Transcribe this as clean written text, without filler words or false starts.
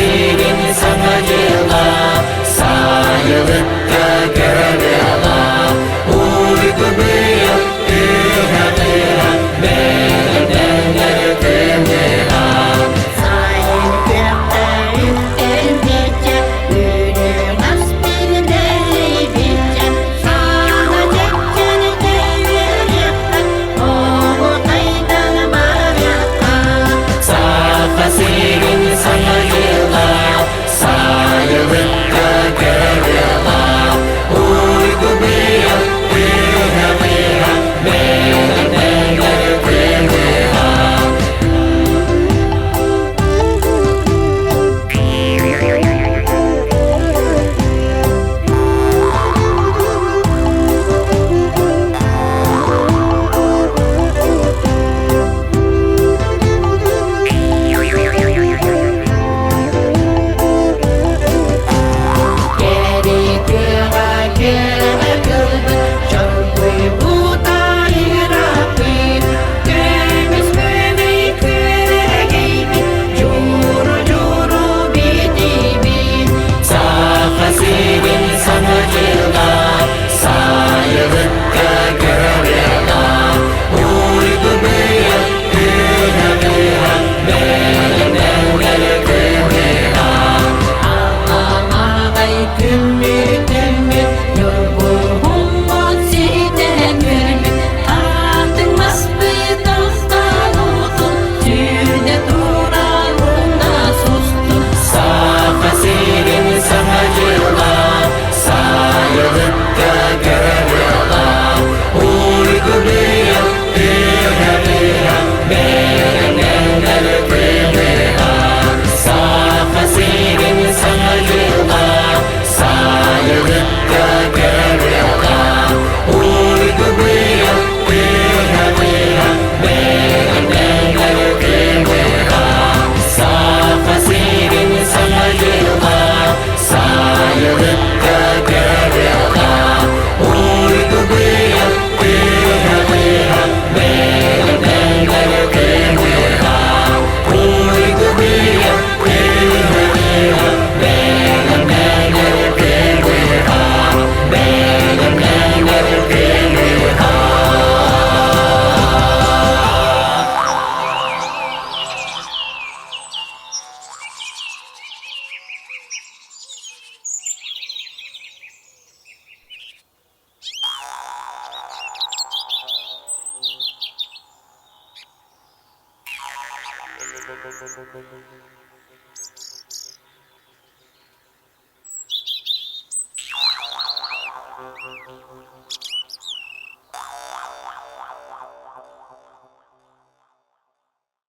kasirin sanacıla, sağlıkta görüla. Uyku büyük ühatıra, bedenler kımıra. Sağlıkta yükseldikçe, günümüz bir değdikçe, sağlıkça devirikten, oğlu aydan baraka. Kasirin sanacıla, sağlıkta görüla. Uyku büyük ühatıra, bedenler kımıra. Geri kıra kıldı, çarpı bu dairapin. Temiz beni kıra giydi, curu curu bitibin. Kasirin sanacıla, sağlıkta görüla. Uyku büyük ühatıra, bedenler kımıra. Aleyküm müdürüm, yorgunum sizden gülüm. Artık masbıdan olsun, tüyde durağında sustum. Kasirin sanacıla, sağlıkta görüla. Uyku büyük ühatıra, bedenler kımıra. Kasirin sanacıla, sağlıkta görüla. Uyku büyük ühatıra, bedenler kımıra. Kasirin sanacıla, sağlıkta görüla. Uyku büyük ühatıra, bedenler kımıra. Uyku büyük ühatıra, bedenler kımıra. Bedenler kımıra.